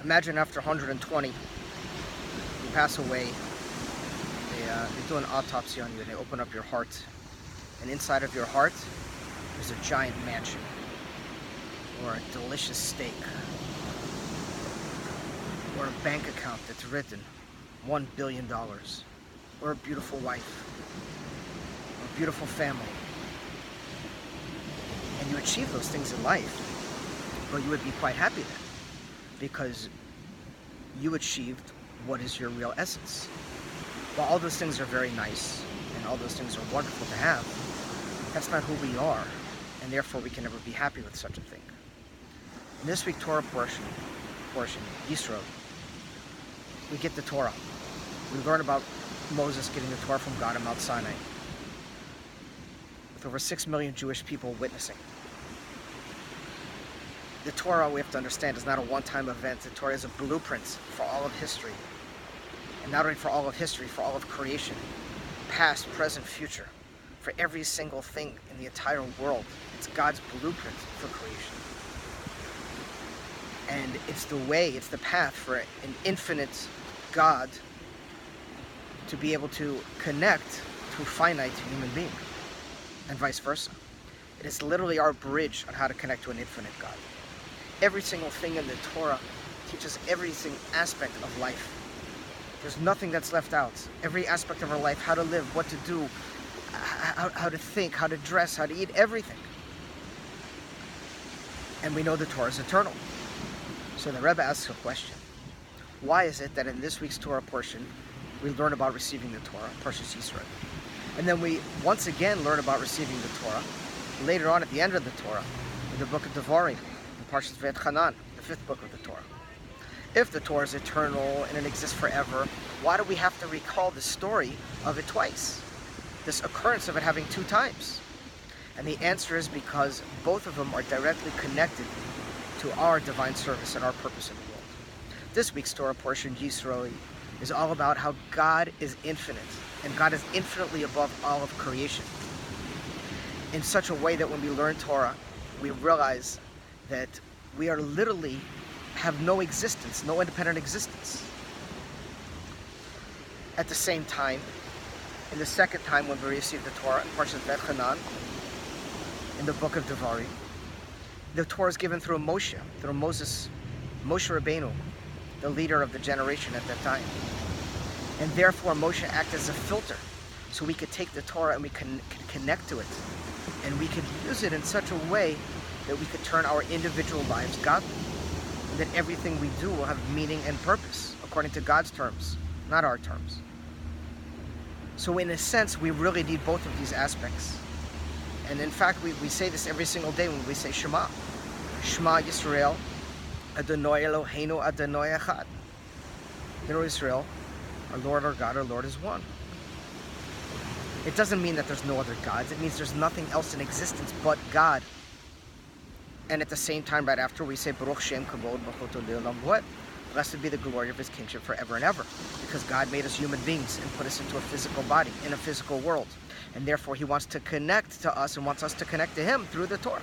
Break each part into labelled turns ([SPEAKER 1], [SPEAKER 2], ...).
[SPEAKER 1] Imagine after 120, you pass away, they do an autopsy on you, and they open up your heart. And inside of your heart, there's a giant mansion, or a delicious steak, or a bank account that's written $1 billion, or a beautiful wife, or a beautiful family. And you achieve those things in life, well, you would be quite happy then, because you achieved what is your real essence. While all those things are very nice, and all those things are wonderful to have, that's not who we are, and therefore we can never be happy with such a thing. In this week's Torah portion, Yisro, we get the Torah. We learn about Moses getting the Torah from God on Mount Sinai, with over 6 million Jewish people witnessing. The Torah, we have to understand, is not a one-time event. The Torah is a blueprint for all of history. And not only for all of history, for all of creation. Past, present, future. For every single thing in the entire world. It's God's blueprint for creation. And it's the way, it's the path for an infinite God to be able to connect to a finite human being. And vice versa. It is literally our bridge on how to connect to an infinite God. Every single thing in the Torah teaches every single aspect of life. There's nothing that's left out. Every aspect of our life, how to live, what to do, how to think, how to dress, how to eat, everything. And we know the Torah is eternal. So the Rebbe asks a question. Why is it that in this week's Torah portion, we learn about receiving the Torah, Parshas Yisro? And then we once again learn about receiving the Torah later on at the end of the Torah, in the book of Devarim, in Parshas V'etchanan, the 5th book of the Torah. If the Torah is eternal and it exists forever, why do we have to recall the story of it twice? This occurrence of it having 2 times? And the answer is because both of them are directly connected to our divine service and our purpose in the world. This week's Torah portion, Yisro, is all about how God is infinite, and God is infinitely above all of creation. In such a way that when we learn Torah, we realize that we are literally have no existence, no independent existence. At the same time, in the second time when we receive the Torah, in Parshas V'etchanan, in the book of Devarim, the Torah is given through Moshe Moshe Rabbeinu, the leader of the generation at that time. And therefore Moshe acted as a filter, so we could take the Torah and we can connect to it. And we could use it in such a way that we could turn our individual lives godly. And that everything we do will have meaning and purpose, according to God's terms, not our terms. So in a sense, we really need both of these aspects. And in fact, we say this every single day when we say Shema. Shema Yisrael, Adonai Eloheinu, Adonai Echad. Hear, Israel, our Lord, our God, our Lord is one. It doesn't mean that there's no other gods. It means there's nothing else in existence but God. And at the same time, right after, we say, Baruch Shem Kavod B'choto Le'olam V'ed. Blessed be the glory of His kingship forever and ever. Because God made us human beings and put us into a physical body, in a physical world. And therefore, He wants to connect to us and wants us to connect to Him through the Torah.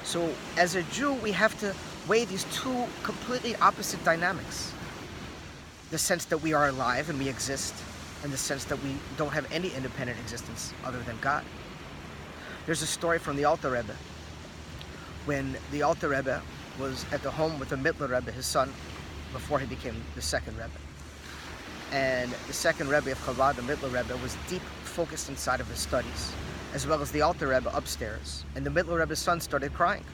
[SPEAKER 1] So, as a Jew, we have to weigh these 2 completely opposite dynamics. The sense that we are alive and we exist, and the sense that we don't have any independent existence other than God. There's a story from the Alter Rebbe, when the Alter Rebbe was at the home with the Mittler Rebbe, his son, before he became the second Rebbe. And the second Rebbe of Chabad, the Mittler Rebbe, was deep focused inside of his studies, as well as the Alter Rebbe upstairs. And the Mittler Rebbe's son started crying.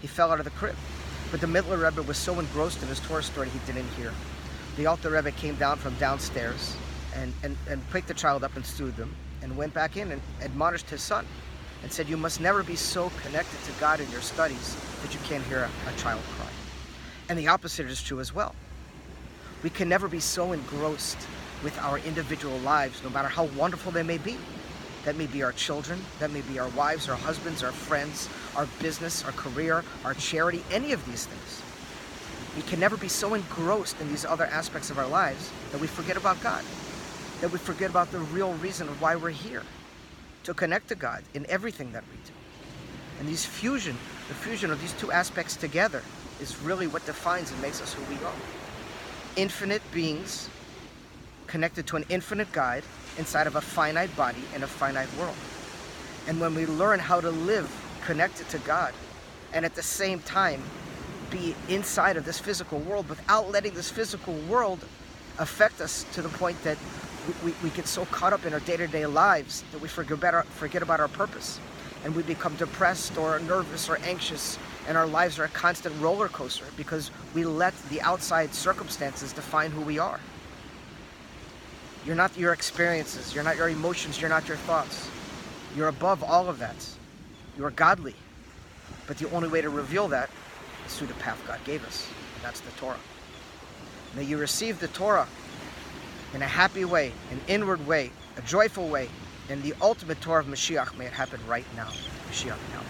[SPEAKER 1] He fell out of the crib. But the Mittler Rebbe was so engrossed in his Torah story he didn't hear. The Alter Rebbe came down from downstairs and picked the child up and soothed him, and went back in and admonished his son and said, you must never be so connected to God in your studies that you can't hear a child cry. And the opposite is true as well. We can never be so engrossed with our individual lives, no matter how wonderful they may be. That may be our children, that may be our wives, our husbands, our friends, our business, our career, our charity, any of these things. We can never be so engrossed in these other aspects of our lives that we forget about God, that we forget about the real reason of why we're here, to connect to God in everything that we do. And the fusion of these 2 aspects together is really what defines and makes us who we are. Infinite beings connected to an infinite guide inside of a finite body in a finite world. And when we learn how to live connected to God and at the same time be inside of this physical world without letting this physical world affect us to the point that we get so caught up in our day-to-day lives that we forget about our purpose, and we become depressed or nervous or anxious, and our lives are a constant roller coaster because we let the outside circumstances define who we are. You're not your experiences, you're not your emotions, you're not your thoughts. You're above all of that. You are godly. But the only way to reveal that is through the path God gave us. And that's the Torah. May you receive the Torah in a happy way, an inward way, a joyful way, and the ultimate Torah of Mashiach. May it happen right now. Mashiach now.